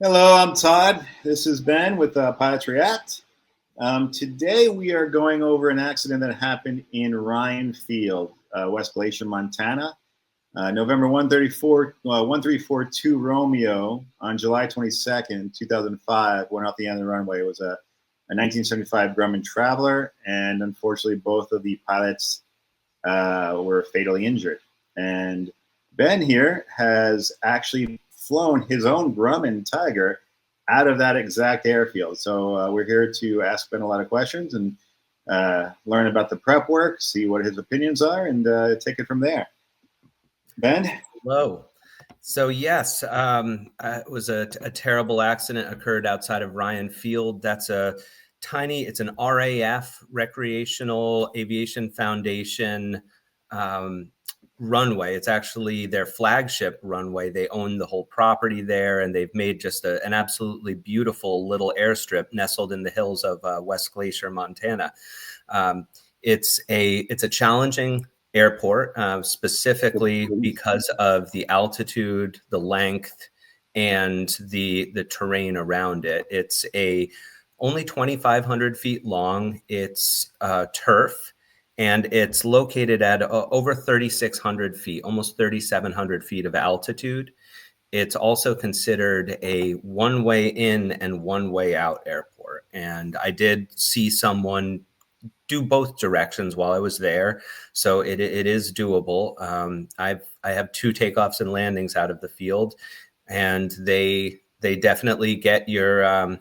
Hello, I'm Todd. This is Ben with Pilots React. Today we are going over an accident that happened in Ryan Field, West Glacier, Montana. November 1342 Romeo on July 22nd, 2005 went off the end of the runway. It was a 1975 Grumman Traveler, and unfortunately both of the pilots were fatally injured. And Ben here has actually flown his own Grumman Tiger out of that exact airfield. So we're here to ask Ben a lot of questions and learn about the prep work, see what his opinions are, and take it from there. Ben? Hello. So yes, it was a terrible accident occurred outside of Ryan Field. That's it's an RAF, Recreational Aviation Foundation runway. It's actually their flagship runway. They own the whole property there, and they've made just an absolutely beautiful little airstrip nestled in the hills of West Glacier, Montana. It's a challenging airport, specifically because of the altitude, the length, and the terrain around it. It's only 2,500 feet long. It's turf. And it's located at over 3,600 feet, almost 3,700 feet of altitude. It's also considered a one-way in and one-way out airport. And I did see someone do both directions while I was there, so it is doable. I have 2 takeoffs and landings out of the field, and they definitely get your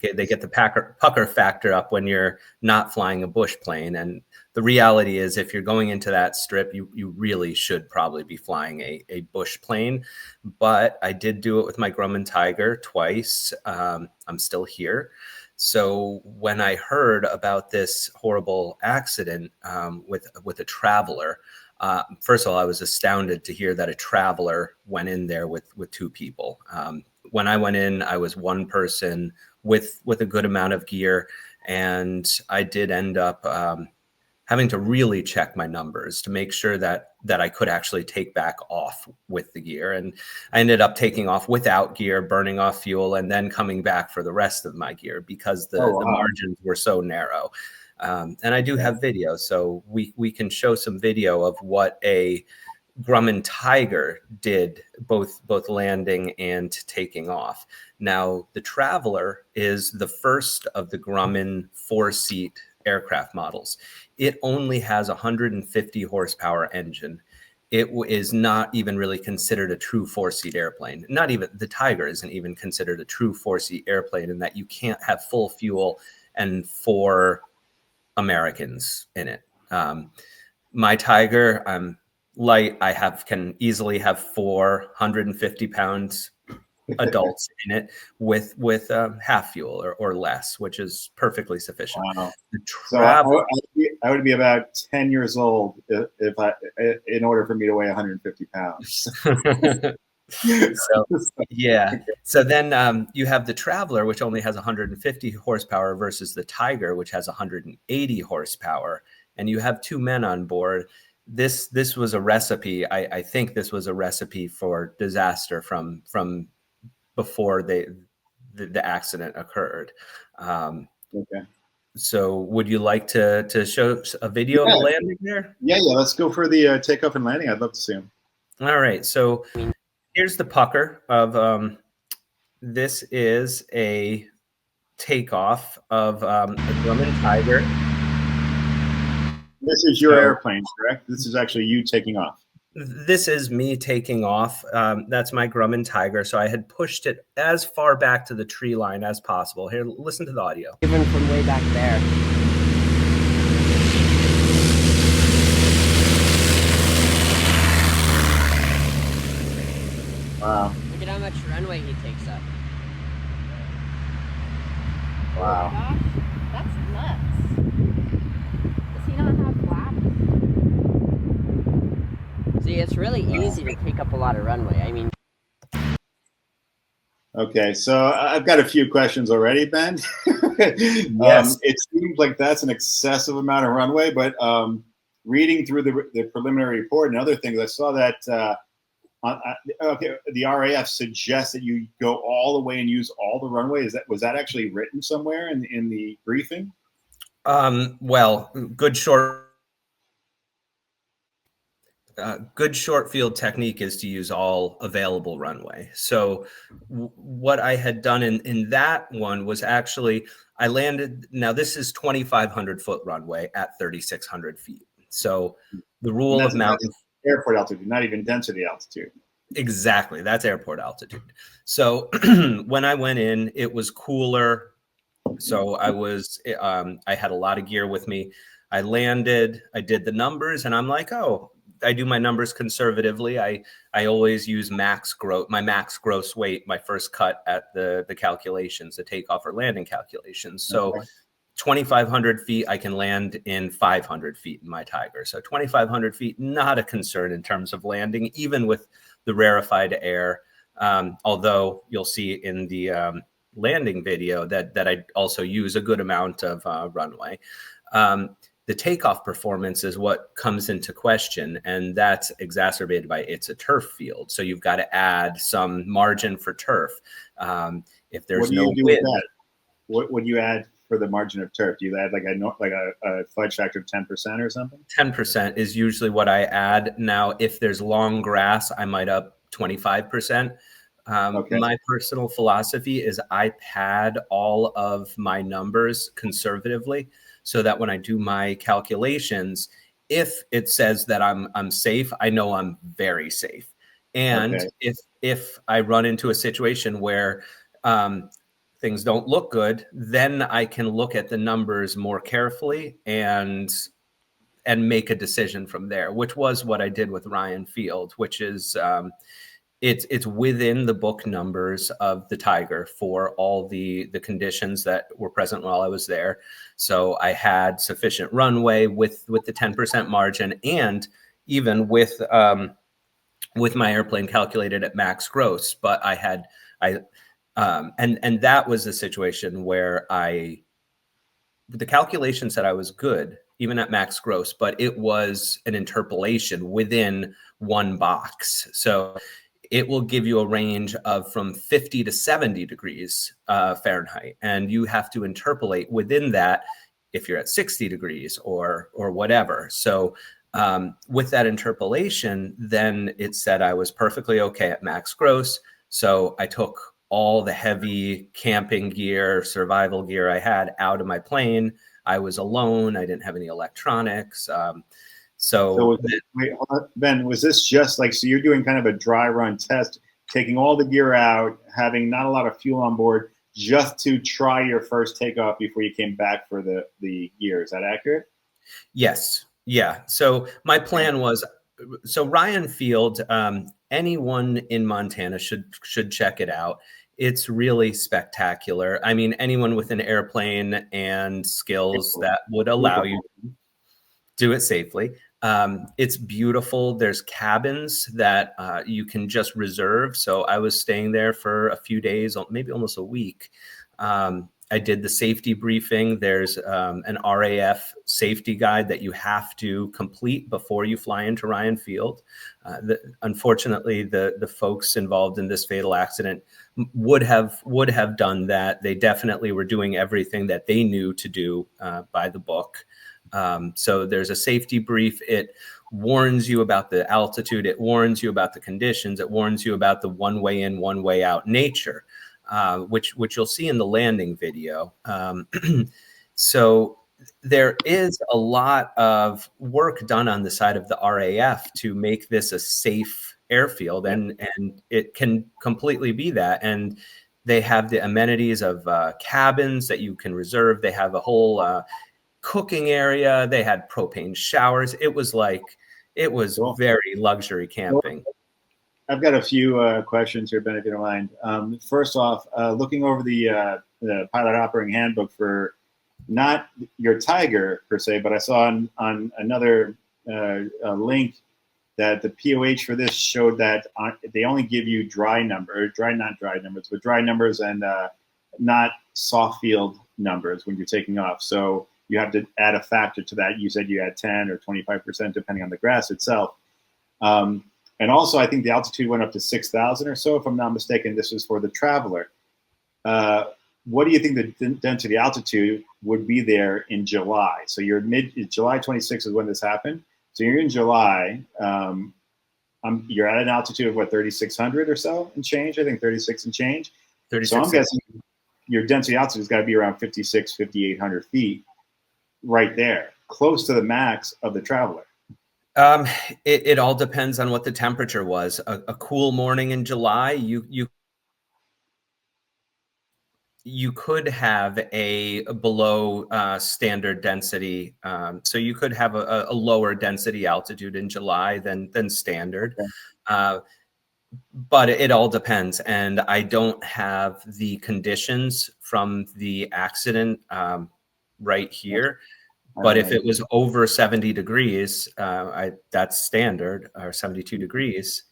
they get the pucker factor up when you're not flying a bush plane. And the reality is, if you're going into that strip, you really should probably be flying a bush plane. But I did do it with my Grumman Tiger twice. I'm still here. So when I heard about this horrible accident with a Traveler, first of all, I was astounded to hear that a Traveler went in there with 2 people. When I went in, I was one person with a good amount of gear, and I did end up having to really check my numbers to make sure that I could actually take back off with the gear. And I ended up taking off without gear, burning off fuel, and then coming back for the rest of my gear because the margins were so narrow. And I do have video, so we can show some video of what a Grumman Tiger did both landing and taking off. Now, the Traveler is the first of the Grumman 4-seat aircraft models. It only has a 150 horsepower engine. It is not even really considered a true 4-seat airplane. Not even the Tiger isn't even considered a true 4-seat airplane, in that you can't have full fuel and 4 Americans in it. My Tiger, I'm light. I can easily have 450 pounds adults in it with half fuel or less, which is perfectly sufficient. Wow. So I would be about 10 years old in order for me to weigh 150 pounds. So yeah. So then you have the Traveler, which only has 150 horsepower versus the Tiger, which has 180 horsepower, and you have 2 men on board. This was a recipe. I think this was a recipe for disaster from before the accident occurred. Okay. So would you like to show a video of the landing there? Yeah. Let's go for the takeoff and landing. I'd love to see them. All right. So here's the pucker of this is a takeoff of a Grumman Tiger. This is your airplane, correct? This is actually you taking off. This is me taking off. That's my Grumman Tiger. So I had pushed it as far back to the tree line as possible. Here, listen to the audio. Even from way back there. Wow. Look at how much runway he takes up. Wow. Oh my gosh, that's nuts. Does he not have flaps? See, it's really easy to take up a lot of runway. I mean... Okay, so I've got a few questions already, Ben. Yes. It seems like that's an excessive amount of runway, but reading through the preliminary report and other things, I saw that Okay, the RAF suggests that you go all the way and use all the runway. Was that actually written somewhere in the briefing? Well, good short field technique is to use all available runway. So what I had done in that one was actually I landed. Now this is 2,500 foot runway at 3,600 feet. So the rule of mountain airport altitude, not even density altitude. Exactly. That's airport altitude. So when I went in, it was cooler. So I had a lot of gear with me. I landed, I did the numbers, and I'm like, oh, I do my numbers conservatively. I always use my max gross weight, my first cut at the calculations, the takeoff or landing calculations. So 2,500 feet, I can land in 500 feet in my Tiger. So 2,500 feet, not a concern in terms of landing, even with the rarefied air. Although you'll see in the landing video that I also use a good amount of runway. The takeoff performance is what comes into question, and that's exacerbated by it's a turf field. So you've got to add some margin for turf. If there's no wind, what would you add for the margin of turf? Do you add like a fudge factor of 10% or something? 10% is usually what I add. Now, if there's long grass, I might up 25%. My personal philosophy is I pad all of my numbers conservatively so that when I do my calculations, if it says that I'm safe, I know I'm very safe. And if I run into a situation where things don't look good, then I can look at the numbers more carefully and make a decision from there, which was what I did with Ryan Field, which is it's within the book numbers of the Tiger for all the conditions that were present while I was there. So I had sufficient runway with the 10% margin, and even with my airplane calculated at max gross. But and that was a situation where the calculation said I was good, even at max gross, but it was an interpolation within one box. So it will give you a range of from 50 to 70 degrees Fahrenheit. And you have to interpolate within that if you're at 60 degrees or whatever. So with that interpolation, then it said I was perfectly okay at max gross. So I took all the heavy camping gear, survival gear I had out of my plane. I was alone. I didn't have any electronics. Wait, Ben, was this just like, so you're doing kind of a dry run test, taking all the gear out, having not a lot of fuel on board, just to try your first takeoff before you came back for the gear? Is that accurate? Yes. Yeah. So my plan was, so Ryan Field, anyone in Montana should check it out. It's really spectacular. I mean, anyone with an airplane and skills that would allow you to do it safely. It's beautiful. There's cabins that you can just reserve. So I was staying there for a few days, maybe almost a week. I did the safety briefing. There's an RAF safety guide that you have to complete before you fly into Ryan Field. Unfortunately, the folks involved in this fatal accident would have done that. They definitely were doing everything that they knew to do by the book. So there's a safety brief. It warns you about the altitude. It warns you about the conditions. It warns you about the one way in, one way out nature. Which you'll see in the landing video. So there is a lot of work done on the side of the RAF to make this a safe airfield, and it can completely be that. And they have the amenities of cabins that you can reserve. They have a whole cooking area. They had propane showers. It was cool. Very luxury camping. I've got a few questions here, Ben, if you don't mind. First off, looking over the pilot operating handbook for not your Tiger per se, but I saw on another link that the POH for this showed that they only give you dry numbers and not soft field numbers when you're taking off. So you have to add a factor to that. You said you had 10 or 25%, depending on the grass itself. And also, I think the altitude went up to 6,000 or so, if I'm not mistaken. This was for the Traveler. What do you think the density altitude would be there in July? So you're July 26th is when this happened. So you're in July. You're at an altitude of what, 3,600 or so and change? I think 36 and change. 36. So I'm guessing your density altitude has got to be around 5,600, 5,800 feet, right there, close to the max of the Traveler. It all depends on what the temperature was. A cool morning in July, you could have a below standard density. So you could have a lower density altitude in July than standard. Okay. But it all depends. And I don't have the conditions from the accident right here. But if it was over 70 degrees, that's standard, or 72 degrees,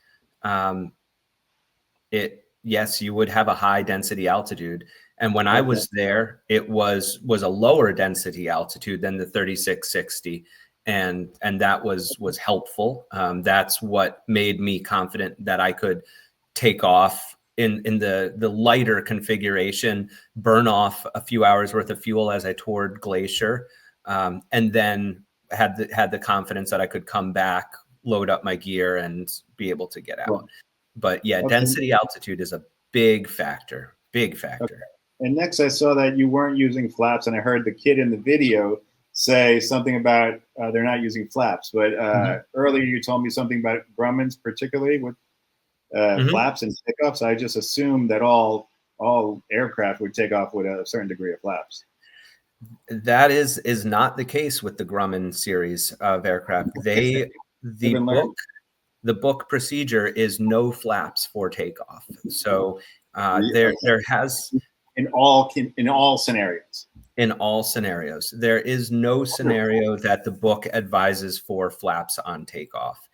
yes, you would have a high density altitude. And when I was there, it was a lower density altitude than the 3660. And that was helpful. That's what made me confident that I could take off in the lighter configuration, burn off a few hours worth of fuel as I toured Glacier. And then had the confidence that I could come back, load up my gear, and be able to get out. Cool. But yeah, density altitude is a big factor, big factor. Okay. And next I saw that you weren't using flaps, and I heard the kid in the video say something about they're not using flaps. But earlier you told me something about Grumman's, particularly with flaps and takeoffs. I just assumed that all aircraft would take off with a certain degree of flaps. That is not the case with the Grumman series of aircraft. The book procedure is no flaps for takeoff. So there has in all scenarios. In all scenarios, there is no scenario that the book advises for flaps on takeoff.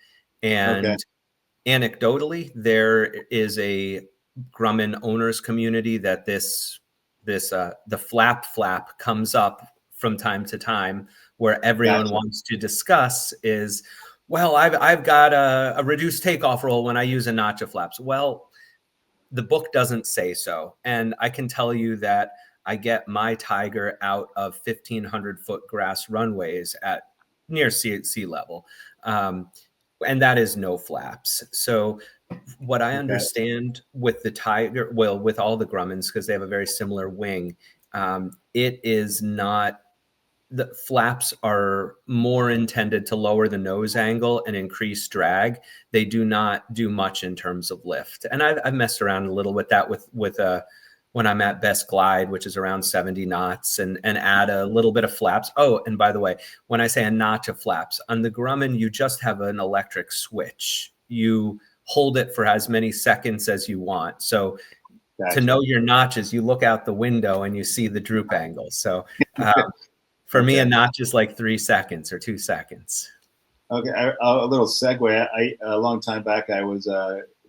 And anecdotally, there is a Grumman owners community that the flap comes up from time to time, where everyone wants to discuss is, well, I've got a reduced takeoff roll when I use a notch of flaps. Well, the book doesn't say so. And I can tell you that I get my Tiger out of 1,500 foot grass runways at near sea level. And that is no flaps. So what I understand with the Tiger, well, with all the Grummans, because they have a very similar wing, it is not, the flaps are more intended to lower the nose angle and increase drag. They do not do much in terms of lift. And I've messed around a little with that with when I'm at best glide, which is around 70 knots, and add a little bit of flaps. Oh, and by the way, when I say a notch of flaps, on the Grumman, you just have an electric switch. You hold it for as many seconds as you want. So to know your notches, you look out the window and you see the droop angle. So for me, a notch is like 3 seconds or 2 seconds. Okay, a little segue. A long time back, I was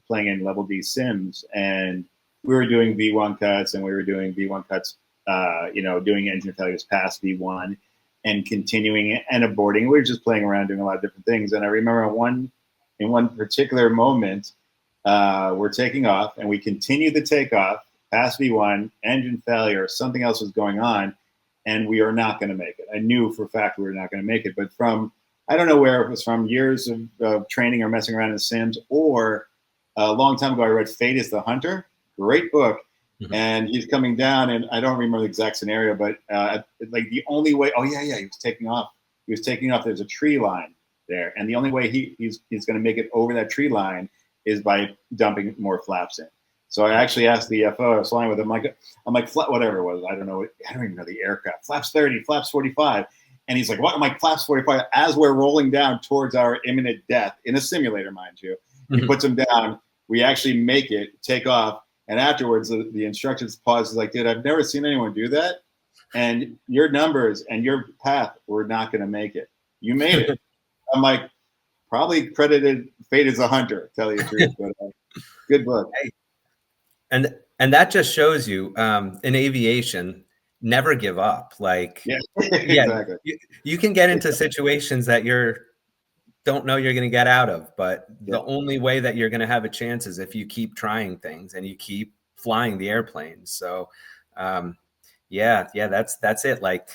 playing in Level D Sims, and we were doing V1 cuts, and we were doing V1 cuts, doing engine failures past V1 and continuing and aborting. We were just playing around, doing a lot of different things. And I remember in one particular moment, we're taking off, and we continued the takeoff past V1, engine failure, something else was going on, and we are not going to make it. I knew for a fact we were not going to make it, but I don't know where it was from, years of training or messing around in Sims, or a long time ago I read Fate is the Hunter. Great book. And he's coming down, and I don't remember the exact scenario, but like the only way, he was taking off. There's a tree line there, and the only way he's going to make it over that tree line is by dumping more flaps in. So I actually asked the FO I was flying with him, I'm like, whatever it was, I don't even know the aircraft, flaps 30, flaps 45. And he's like, what? I'm like, flaps 45, as we're rolling down towards our imminent death in a simulator, mind you. He puts them down. We actually make it, take off. And afterwards, the instructions pause. Is like, dude, I've never seen anyone do that. And your numbers and your path were not going to make it. You made it. I'm like, probably credited Fate as a Hunter, tell you the truth. But good book. And that just shows you in aviation, never give up. Like, exactly. You can get into situations that you're don't know you're going to get out of. But Yeah. the only way that you're going to have a chance is if you keep trying things and you keep flying the airplanes. So, that's it. Like,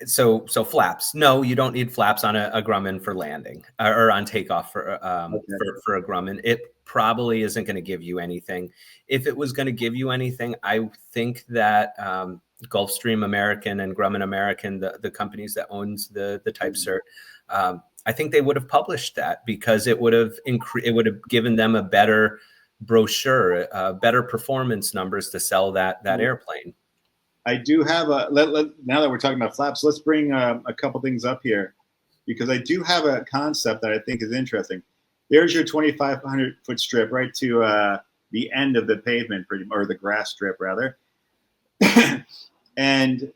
so flaps. No, you don't need flaps on a Grumman for landing or on takeoff for a Grumman. It probably isn't going to give you anything. If it was going to give you anything, I think that Gulfstream American and Grumman American, the companies that owns the type cert, I think they would have published that, because it would have given them a better brochure, better performance numbers to sell that airplane. I do have now that we're talking about flaps, let's bring a couple things up here, because I do have a concept that I think is interesting. There's your 2,500 foot strip right to the end of the pavement, or the grass strip rather. And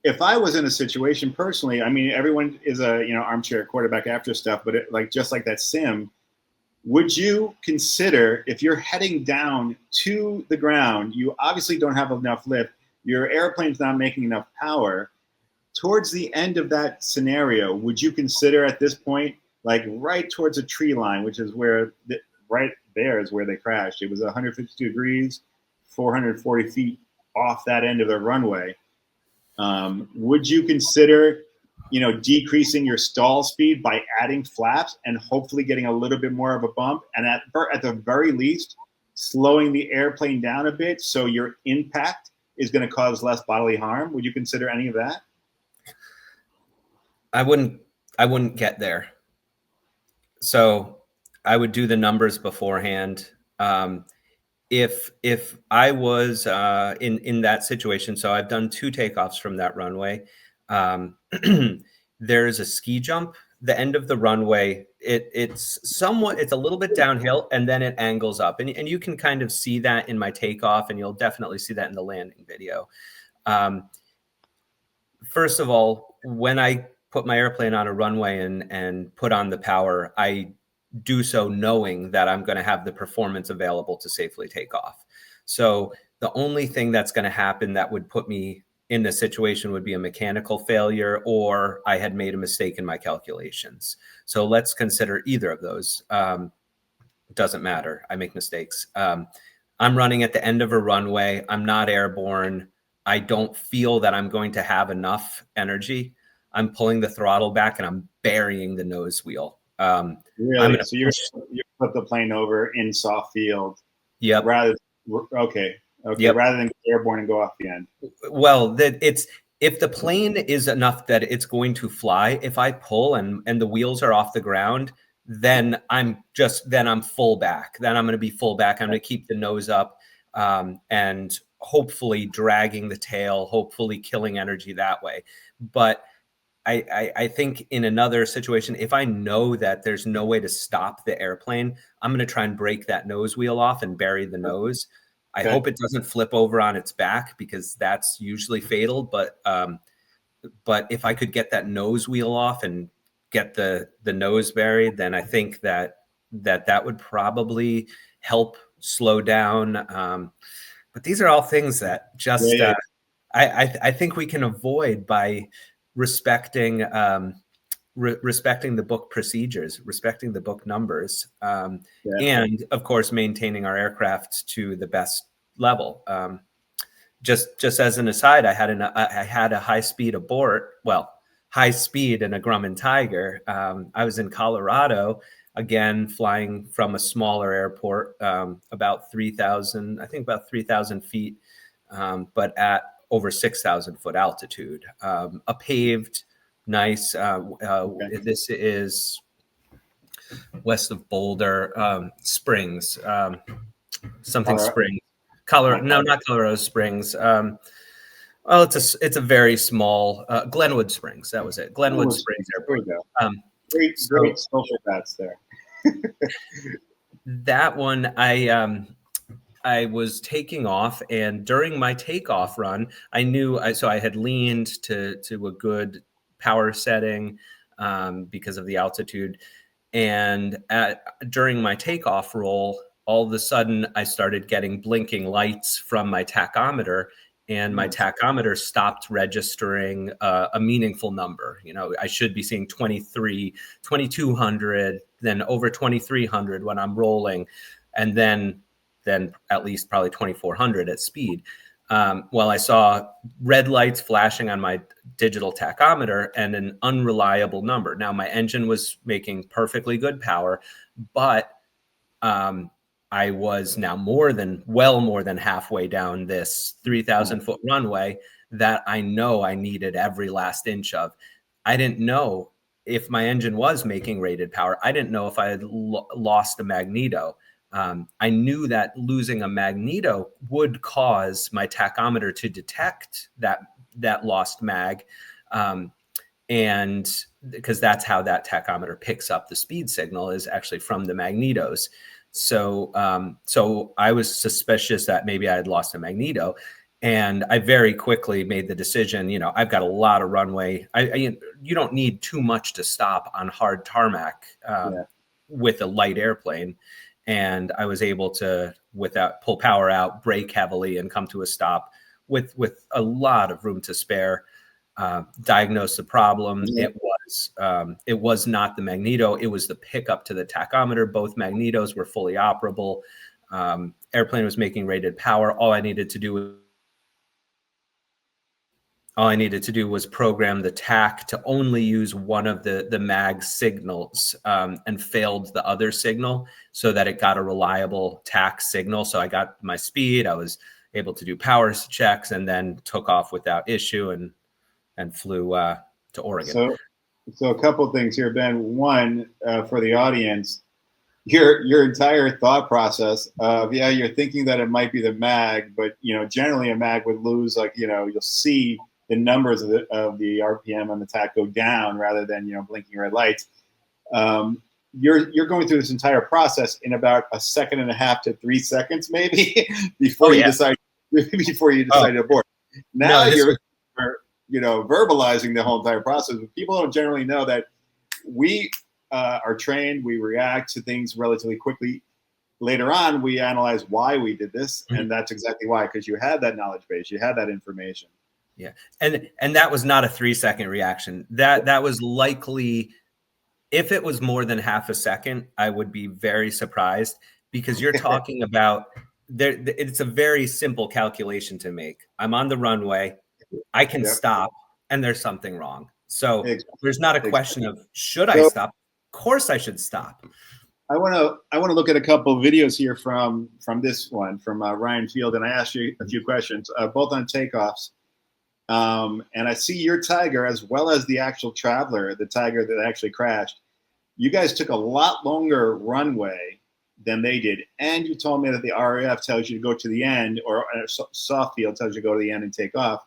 if I was in a situation personally, I mean, everyone is a armchair quarterback after stuff, but just like that sim, would you consider, if you're heading down to the ground, you obviously don't have enough lift, your airplane's not making enough power, towards the end of that scenario, would you consider at this point, like right towards a tree line, which is where, right there is where they crashed. It was 152 degrees, 440 feet off that end of the runway. Would you consider, decreasing your stall speed by adding flaps and hopefully getting a little bit more of a bump, and at the very least, slowing the airplane down a bit so your impact is going to cause less bodily harm? Would you consider any of that? I wouldn't get there. So I would do the numbers beforehand. If I was in that situation, so I've done 2 takeoffs from that runway. There's a ski jump. The end of the runway, it's a little bit downhill, and then it angles up, and you can kind of see that in my takeoff, and you'll definitely see that in the landing video. First of all, when I put my airplane on a runway and put on the power, I do so knowing that I'm going to have the performance available to safely take off. So the only thing that's going to happen that would put me in this situation would be a mechanical failure, or I had made a mistake in my calculations. So let's consider either of those. Doesn't matter. I make mistakes. I'm running at the end of a runway. I'm not airborne. I don't feel that I'm going to have enough energy. I'm pulling the throttle back and I'm burying the nose wheel. Really? So you put the plane over in soft field. Yep. Okay. Yep. Rather than airborne and go off the end. Well, if the plane is enough that it's going to fly, if I pull and the wheels are off the ground, then I'm full back. Then I'm going to be full back. I'm going to keep the nose up and hopefully dragging the tail, hopefully killing energy that way. But I think in another situation, if I know that there's no way to stop the airplane, I'm going to try and break that nose wheel off and bury the nose. I hope it doesn't flip over on its back, because that's usually fatal. But if I could get that nose wheel off and get the nose buried, then I think that would probably help slow down. But these are all things that just I think we can avoid by respecting the book procedures, respecting the book numbers, and of course maintaining our aircraft to the best level. Just as an aside, I had a high speed abort. Well, high speed in a Grumman Tiger. I was in Colorado, again flying from a smaller airport, about 3,000 feet, but at over 6,000 foot altitude. A paved, nice. This is west of Boulder, Springs, Springs, Colorado. No, not Colorado Springs. Well, it's a very small Glenwood Springs. That was it. Glenwood Springs Airport. Great social bats there. That one, I was taking off, and during my takeoff run, I knew so I had leaned to a good power setting because of the altitude. And during my takeoff roll, all of a sudden I started getting blinking lights from my tachometer, and my tachometer stopped registering a meaningful number. You know, I should be seeing 2200, then over 2300 when I'm rolling, and then at least probably 2400 at speed. Well, I saw red lights flashing on my digital tachometer and an unreliable number. Now, my engine was making perfectly good power, but I was now well more than halfway down this 3,000 foot runway that I know I needed every last inch of. I didn't know if my engine was making rated power. I didn't know if I had lost a magneto. I knew that losing a magneto would cause my tachometer to detect that lost mag. And because that's how that tachometer picks up the speed signal, is actually from the magnetos. So I was suspicious that maybe I had lost a magneto, and I very quickly made the decision, you know, I've got a lot of runway. You don't need too much to stop on hard tarmac with a light airplane. And I was able to, without pull power out, brake heavily and come to a stop with a lot of room to spare. Diagnose the problem. Yeah. It was not the magneto. It was the pickup to the tachometer. Both magnetos were fully operable. Airplane was making rated power. All I needed to do was program the tack to only use one of the mag signals, and failed the other signal so that it got a reliable tack signal. So I got my speed. I was able to do power checks and then took off without issue and flew to Oregon. So a couple of things here, Ben. One, for the audience, your entire thought process of, you're thinking that it might be the mag, but, you know, generally a mag would lose, like, you know, you'll see the numbers of the RPM on the tack go down rather than, you know, blinking red lights. You're going through this entire process in about 1.5 to 3 seconds, maybe, before you decide to abort. Now you're you know, verbalizing the whole entire process. But people don't generally know that we are trained, we react to things relatively quickly. Later on, we analyze why we did this, and that's exactly why, because you had that knowledge base, you had that information. Yeah, and that was not a 3-second reaction. That was likely, if it was more than half a second, I would be very surprised, because you're talking about it's a very simple calculation to make. I'm on the runway. I can stop, and there's something wrong. So there's not a question of should I stop. Of course, I should stop. I want to look at a couple of videos here from this one from Ryan Field, and I asked you a few questions, both on takeoffs. And I see your Tiger as well as the actual Traveler, the Tiger that actually crashed. You guys took a lot longer runway than they did, and you told me that the RAF tells you to go to the end, or soft field tells you to go to the end and take off.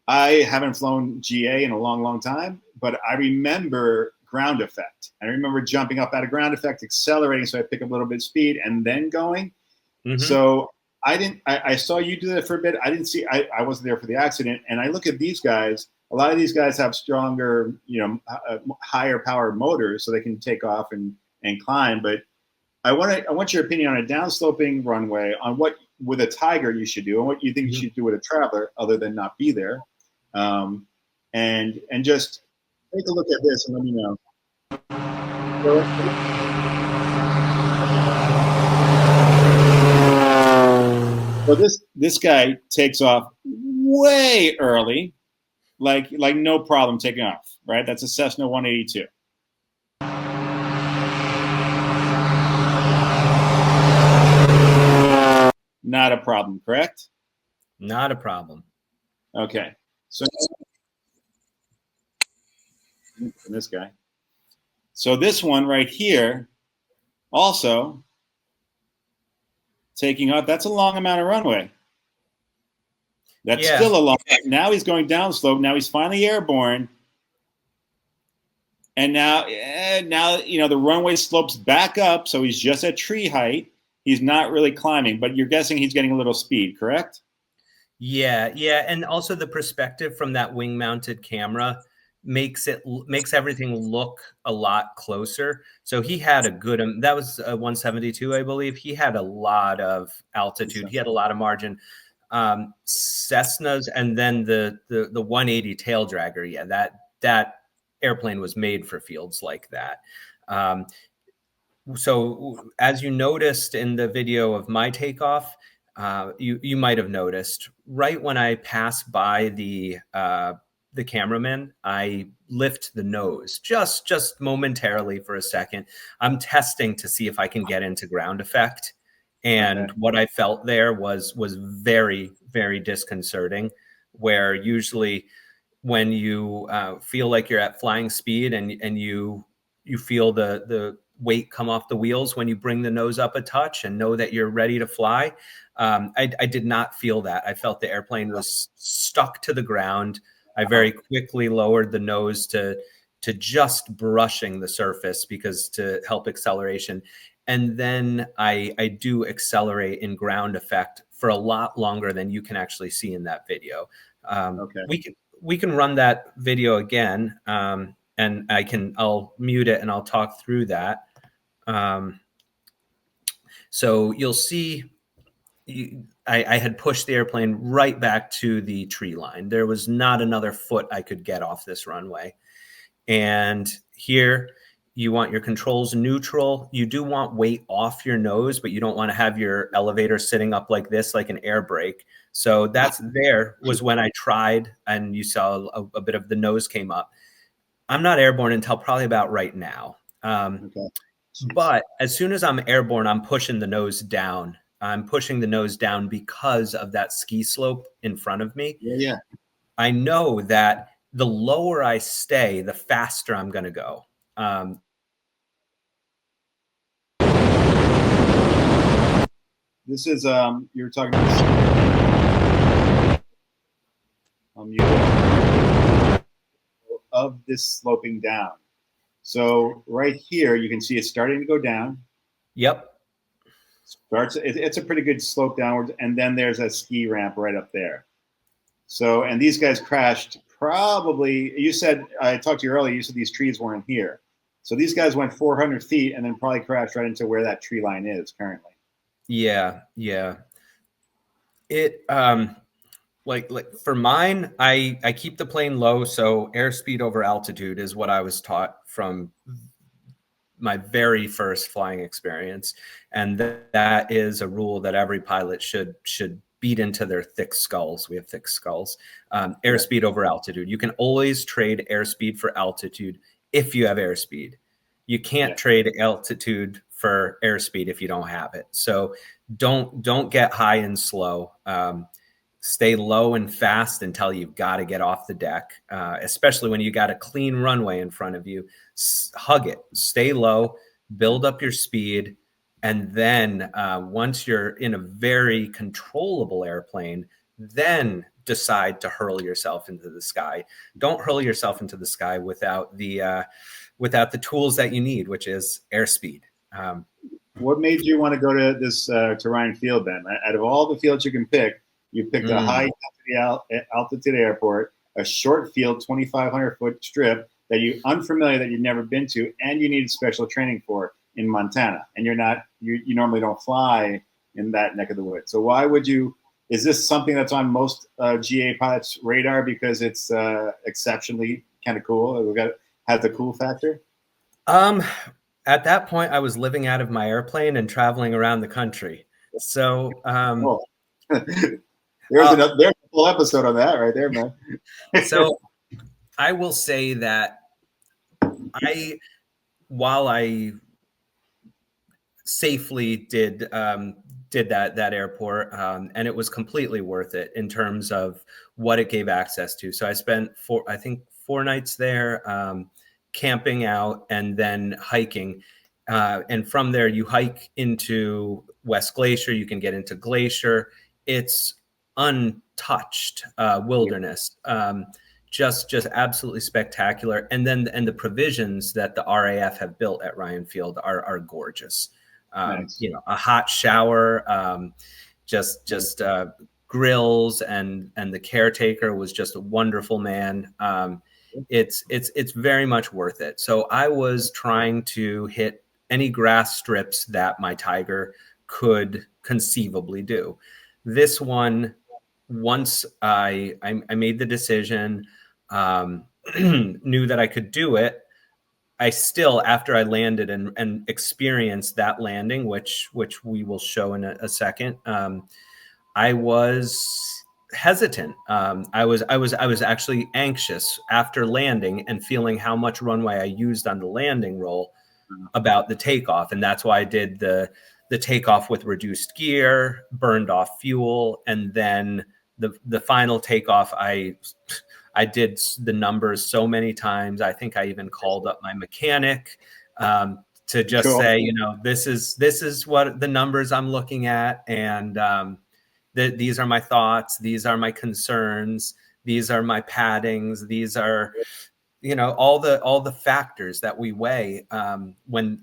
I haven't flown GA in a long, long time, but I remember ground effect. I remember jumping up out of ground effect, accelerating so I pick up a little bit of speed, and then going. So I saw you do that for a bit. I wasn't there for the accident. And I look at these guys. A lot of these guys have stronger, you know, higher power motors, so they can take off and climb. But I want your opinion on a downsloping runway, on what with a Tiger you should do, and what you think you should do with a Traveler, other than not be there. And just take a look at this and let me know. So this guy takes off way early, like no problem taking off, right? That's a Cessna 182. Not a problem, correct? Not a problem. Okay. So this guy. So this one right here, also taking off. That's a long amount of runway. That's still a long. Now he's going downslope. Now he's finally airborne. And now you know the runway slopes back up, so he's just at tree height. He's not really climbing, but you're guessing he's getting a little speed, correct? Yeah, and also the perspective from that wing-mounted camera makes everything look a lot closer. So he had a good, that was a 172, I believe. He had a lot of altitude. He had a lot of margin. Cessnas, and then the 180 tail dragger. Yeah, that airplane was made for fields like that. So as you noticed in the video of my takeoff, you might have noticed right when I pass by the cameraman, I lift the nose just momentarily for a second. I'm testing to see if I can get into ground effect. And what I felt there was very, very disconcerting, where usually when you feel like you're at flying speed and you feel the weight come off the wheels when you bring the nose up a touch and know that you're ready to fly. I did not feel that. I felt the airplane was stuck to the ground. I very quickly lowered the nose to just brushing the surface because to help acceleration. And then I do accelerate in ground effect for a lot longer than you can actually see in that video. We can run that video again, and I'll mute it and I'll talk through that. So you'll see I had pushed the airplane right back to the tree line. There was not another foot I could get off this runway. And here you want your controls neutral. You do want weight off your nose, but you don't want to have your elevator sitting up like this, like an air brake. So that's there was when I tried, and you saw a bit of the nose came up. I'm not airborne until probably about right now. But as soon as I'm airborne, I'm pushing the nose down. I'm pushing the nose down because of that ski slope in front of me. Yeah. I know that the lower I stay, the faster I'm going to go. This is you're talking about of this sloping down. So right here, you can see it's starting to go down. Yep. It's a pretty good slope downwards, and then there's a ski ramp right up there. So, and these guys crashed probably, you said, I talked to you earlier, you said these trees weren't here. So these guys went 400 feet and then probably crashed right into where that tree line is currently. Yeah. It, like for mine, I keep the plane low. So airspeed over altitude is what I was taught from my very first flying experience. And that is a rule that every pilot should beat into their thick skulls. We have thick skulls. Airspeed over altitude. You can always trade airspeed for altitude if you have airspeed. You can't trade altitude for airspeed if you don't have it. So don't get high and slow. Stay low and fast until you've got to get off the deck, especially when you got a clean runway in front of you. Hug it, stay low, build up your speed, and then once you're in a very controllable airplane, then decide to hurl yourself into the sky. Don't hurl yourself into the sky without the tools that you need, which is airspeed. What made you want to go to this to Ryan Field then? Out of all the fields you can pick, you picked a high altitude airport, a short field, 2,500 foot strip that you unfamiliar, that you've never been to, and you needed special training for in Montana. And you normally don't fly in that neck of the woods. So why would you? Is this something that's on most GA pilots' radar because it's exceptionally kind of cool? Has the cool factor. At that point, I was living out of my airplane and traveling around the country. So. There's a full episode on that right there, man. So I will say that while I safely did that airport, and it was completely worth it in terms of what it gave access to. So I spent 4 nights there, camping out and then hiking. And from there, you hike into West Glacier. You can get into Glacier. It's untouched wilderness, just absolutely spectacular. And the provisions that the RAF have built at Ryan Field are gorgeous. Nice. A hot shower, just grills, and the caretaker was just a wonderful man. It's very much worth it. So I was trying to hit any grass strips that my Tiger could conceivably do. This one once I made the decision, knew that I could do it, I still, after I landed and experienced that landing, which we will show in a second, I was hesitant. I was actually anxious after landing and feeling how much runway I used on the landing roll about the takeoff, and that's why I did the takeoff with reduced gear, burned off fuel, and then the final takeoff. I did the numbers so many times. I think I even called up my mechanic to just say, you know, this is what the numbers I'm looking at, and these are my thoughts, these are my concerns, these are my paddings, these are, you know, all the factors that we weigh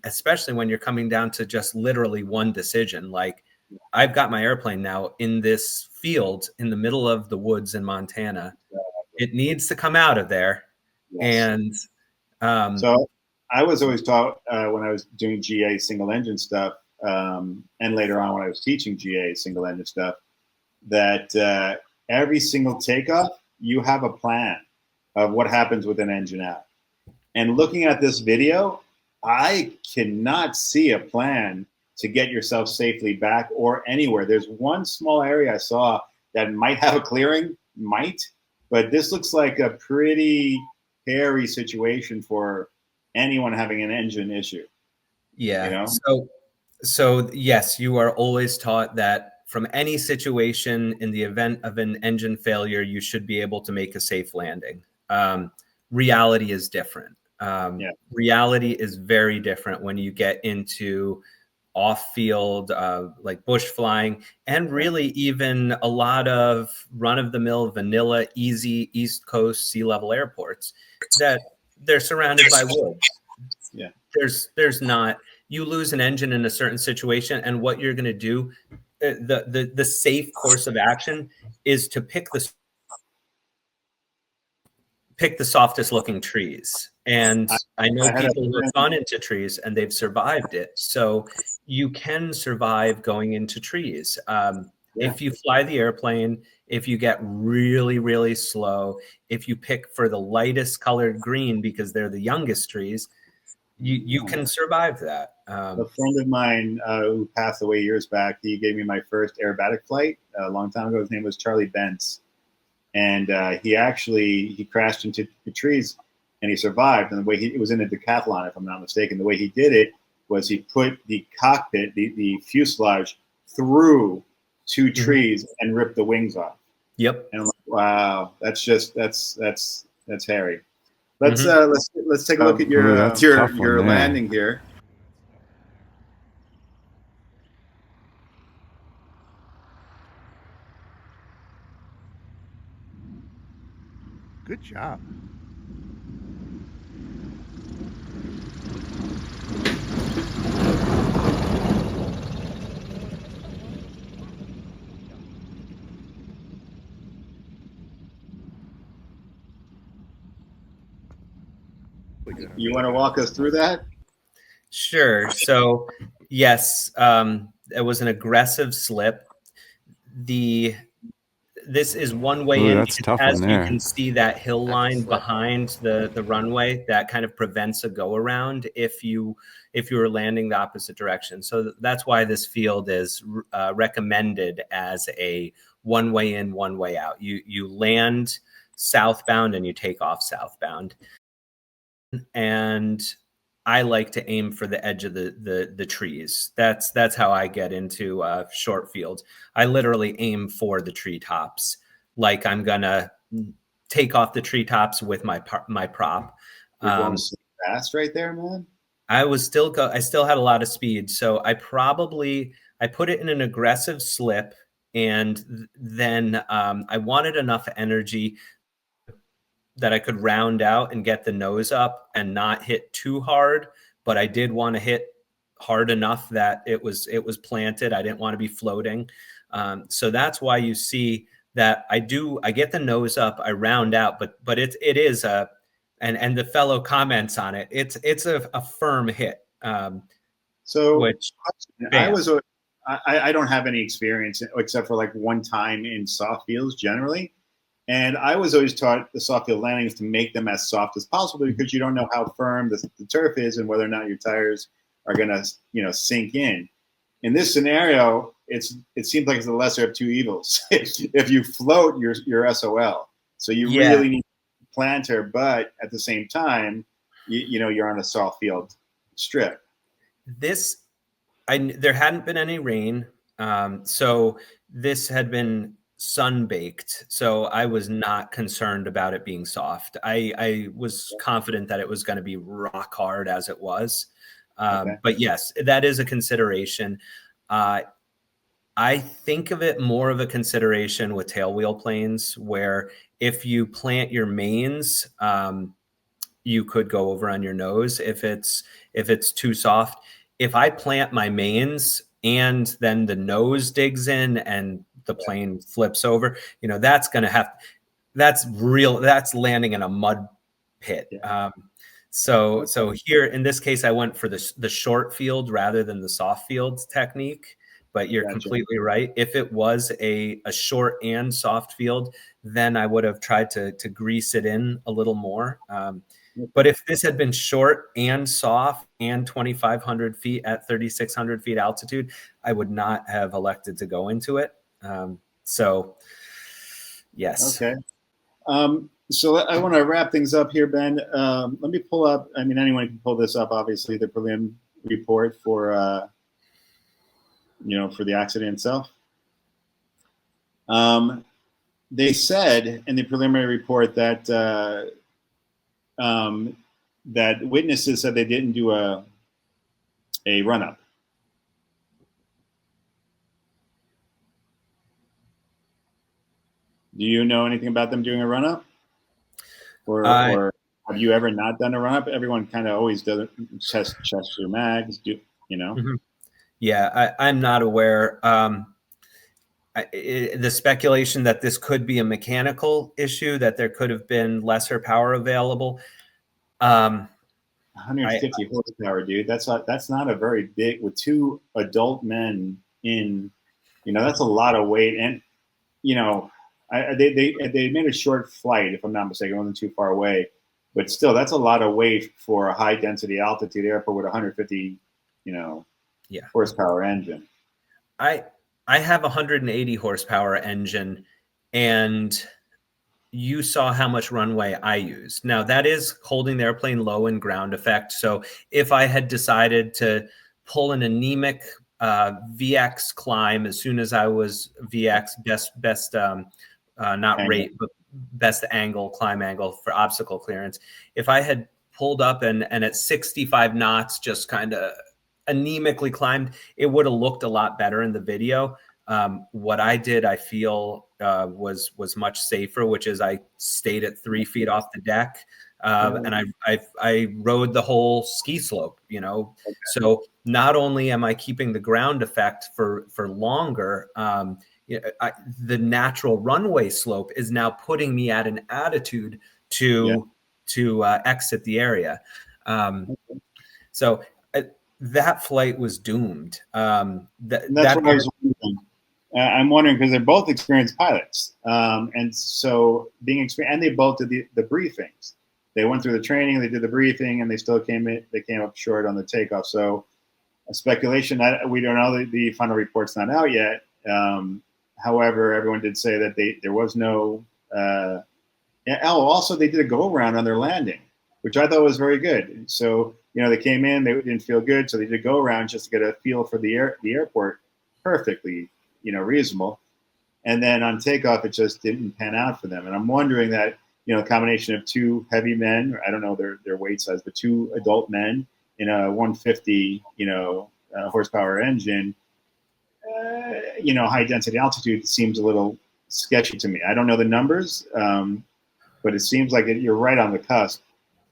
especially when you're coming down to just literally one decision. Like, I've got my airplane now in this field in the middle of the woods in Montana. It needs to come out of there. Yes. And so I was always taught when I was doing GA single engine stuff, and later on when I was teaching GA single engine stuff, that every single takeoff, you have a plan of what happens with an engine out. And looking at this video, I cannot see a plan to get yourself safely back or anywhere. There's one small area I saw that might have a clearing, but this looks like a pretty hairy situation for anyone having an engine issue. Yeah. You know? So yes, you are always taught that from any situation, in the event of an engine failure, you should be able to make a safe landing. Reality is different. Reality is very different when you get into off-field, like bush flying, and really even a lot of run-of-the-mill, vanilla, easy East Coast sea level airports that they're surrounded by woods. Yeah, there's not. You lose an engine in a certain situation, and what you're going to do, the safe course of action is to pick the softest looking trees. And I know people who have gone into trees and they've survived it. So you can survive going into trees. If you fly the airplane, if you get really, really slow, if you pick for the lightest colored green because they're the youngest trees, you can survive that. A friend of mine who passed away years back, he gave me my first aerobatic flight a long time ago. His name was Charlie Bentz. And he crashed into the trees and he survived. And the way it was in a decathlon, if I'm not mistaken, the way he did it was he put the cockpit, the fuselage through two trees and ripped the wings off. Yep. And I'm like, wow, that's hairy. Let's take a look at your landing here. Good job. You want to walk us through that? Sure. So yes, it was an aggressive slip. This is one way in. As you can see, that hill line behind the runway that kind of prevents a go around if you were landing the opposite direction. So that's why this field is recommended as a one way in, one way out. You land southbound and you take off southbound. And I like to aim for the edge of the trees. That's how I get into short fields. I literally aim for the treetops, like I'm gonna take off the treetops with my prop. You're going fast right there, man. I still had a lot of speed, so I put it in an aggressive slip, and then I wanted enough energy that I could round out and get the nose up and not hit too hard, but I did want to hit hard enough that it was planted. I didn't want to be floating. So that's why you see that I get the nose up, I round out, but it is and the fellow comments on it. It's a firm hit. So which I I don't have any experience except for like one time in soft fields generally. And I was always taught the soft field landings to make them as soft as possible because you don't know how firm the turf is and whether or not your tires are going to, sink in. In this scenario, it seems like it's the lesser of two evils. If you float, you're SOL. So you really need a planter, but at the same time, you're on a soft field strip. There hadn't been any rain, so this had been sun-baked, so I was not concerned about it being soft. I was confident that it was going to be rock hard as it was. Okay. But yes, that is a consideration. I think of it more of a consideration with tailwheel planes, where if you plant your mains, you could go over on your nose if it's too soft. If I plant my mains and then the nose digs in and the plane flips over, that's landing in a mud pit. Yeah. So here in this case, I went for the short field rather than the soft field technique. But you're completely right. If it was a short and soft field, then I would have tried to grease it in a little more. But if this had been short and soft and 2,500 feet at 3,600 feet altitude, I would not have elected to go into it. So, yes. Okay. So I want to wrap things up here, Ben. Let me pull up. I mean, anyone can pull this up. Obviously, the prelim report for for the accident itself. They said in the preliminary report that that witnesses said they didn't do a run-up. Do you know anything about them doing a run-up? Or have you ever not done a run-up? Everyone kind of always does it, chest or mags, Mm-hmm. Yeah, I'm not aware. The speculation that this could be a mechanical issue, that there could have been lesser power available. 150 horsepower, dude. That's not a very big, with two adult men in, that's a lot of weight. And, they made a short flight, if I'm not mistaken. It wasn't too far away. But still, that's a lot of weight for a high density altitude airport with 150, horsepower engine. I have a 180 horsepower engine, and you saw how much runway I used. Now that is holding the airplane low in ground effect. So if I had decided to pull an anemic VX climb as soon as I was VX, best not angle. Rate, but best angle, climb angle for obstacle clearance. If I had pulled up and at 65 knots, just kind of anemically climbed, it would have looked a lot better in the video. What I did, I feel, was much safer, which is I stayed at 3 feet off the deck, and I rode the whole ski slope. Okay. So not only am I keeping the ground effect for longer, the natural runway slope is now putting me at an attitude to exit the area. So that flight was doomed. That's what I was wondering. I'm wondering because they're both experienced pilots, and so being experienced, and they both did the briefings. They went through the training, they did the briefing, and they still came up short on the takeoff. So, a speculation that we don't know. The final report's not out yet. However, everyone did say that there was no. Also, they did a go around on their landing, which I thought was very good. So they came in, they didn't feel good, so they did a go around just to get a feel for the airport. Perfectly, reasonable. And then on takeoff, it just didn't pan out for them. And I'm wondering that a combination of two heavy men, I don't know their weight size, but two adult men in a 150 horsepower engine. High density altitude seems a little sketchy to me. I don't know the numbers, but it seems like you're right on the cusp,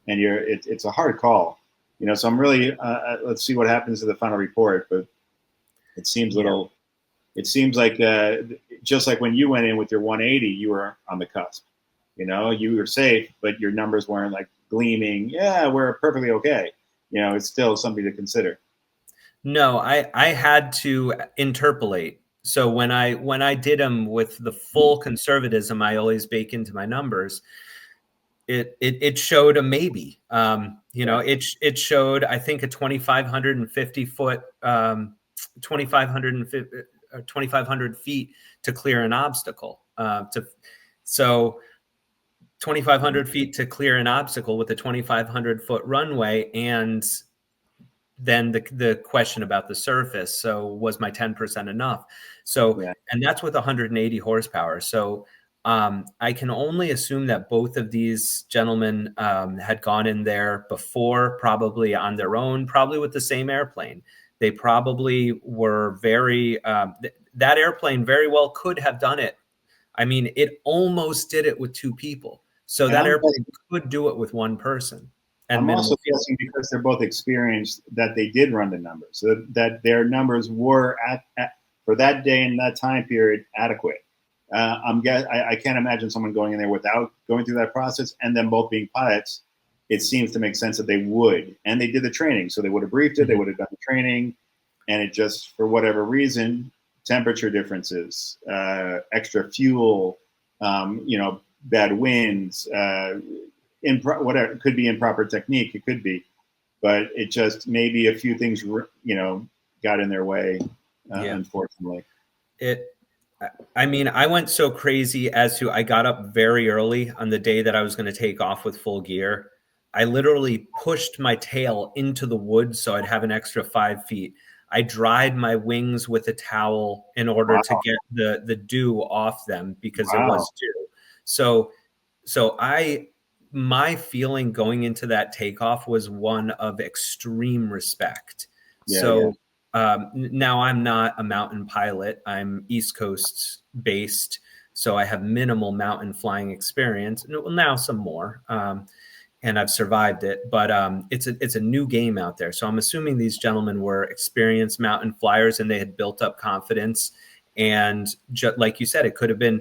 and it's a hard call. So I'm really let's see what happens to the final report, but it seems it seems like just like when you went in with your 180, you were on the cusp. You were safe, but your numbers weren't like gleaming. Yeah, we're perfectly okay. It's still something to consider. No, I had to interpolate. So when I did them with the full conservatism I always bake into my numbers, it showed a maybe. You know, it showed, I think, a 2,550 foot 2,550 2,500 feet to clear an obstacle. So 2,500 feet to clear an obstacle with a 2,500 foot runway, and then the question about the surface. So was my 10% enough? So, and that's with 180 horsepower. So I can only assume that both of these gentlemen had gone in there before, probably on their own, probably with the same airplane. They probably were very, that airplane very well could have done it. I mean, it almost did it with two people. So that airplane could do it with one person. I'm also guessing, because they're both experienced, that they did run the numbers, so that their numbers were for that day and that time period adequate. I can't imagine someone going in there without going through that process, and them both being pilots. It seems to make sense that they would, and they did the training, so they would have briefed it, they would have done the training, and it just, for whatever reason, temperature differences, extra fuel, you know, bad winds, whatever, it could be improper technique, it could be, but it just, maybe a few things, you know, got in their way, unfortunately. I mean, I went so crazy as to, I got up very early on the day that I was going to take off with full gear. I literally pushed my tail into the woods so I'd have an extra 5 feet. I dried my wings with a towel in order to get the dew off them, because it was dew. So my feeling going into that takeoff was one of extreme respect. Now I'm not a mountain pilot. I'm East Coast based, so I have minimal mountain flying experience. Now some more, and I've survived it. But it's a new game out there. So I'm assuming these gentlemen were experienced mountain flyers, and they had built up confidence. And like you said, it could have been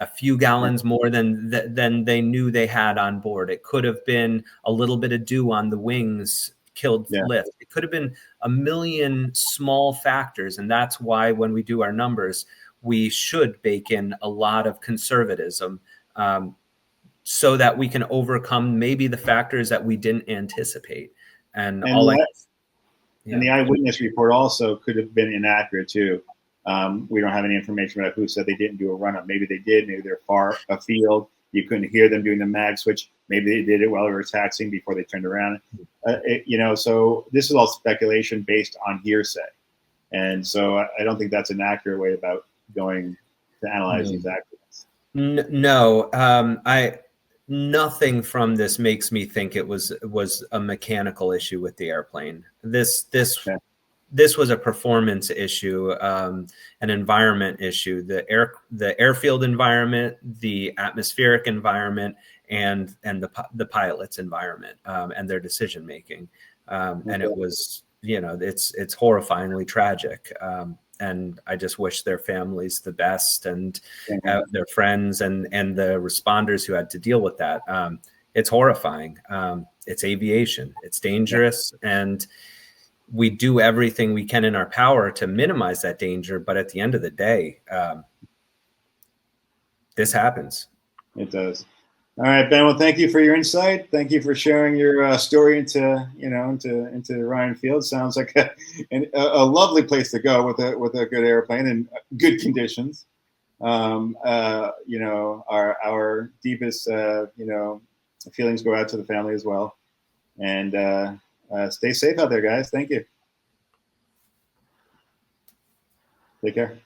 a few gallons more than they knew they had on board. It could have been a little bit of dew on the wings killed lift. It could have been a million small factors. And that's why when we do our numbers, we should bake in a lot of conservatism, so that we can overcome maybe the factors that we didn't anticipate. And the eyewitness report also could have been inaccurate too. We don't have any information about who said they didn't do a run-up. Maybe they did. Maybe they're far afield. You couldn't hear them doing the mag switch. Maybe they did it while they were taxiing before they turned around. You know, so this is all speculation based on hearsay. And so I don't think that's an accurate way about going to analyze these accidents. No, nothing from this makes me think it was a mechanical issue with the airplane. This was a performance issue, an environment issue, the airfield environment, the atmospheric environment, and the pilot's environment, and their decision making. And it was, you know, it's horrifyingly tragic. And I just wish their families the best, and their friends and the responders who had to deal with that. It's horrifying. It's aviation. It's dangerous, and we do everything we can in our power to minimize that danger. But at the end of the day, this happens. It does. All right, Ben. Well, thank you for your insight. Thank you for sharing your story into Ryan Field. Sounds like a lovely place to go with a good airplane and good conditions. You know, our deepest feelings go out to the family as well. And stay safe out there, guys. Thank you. Take care.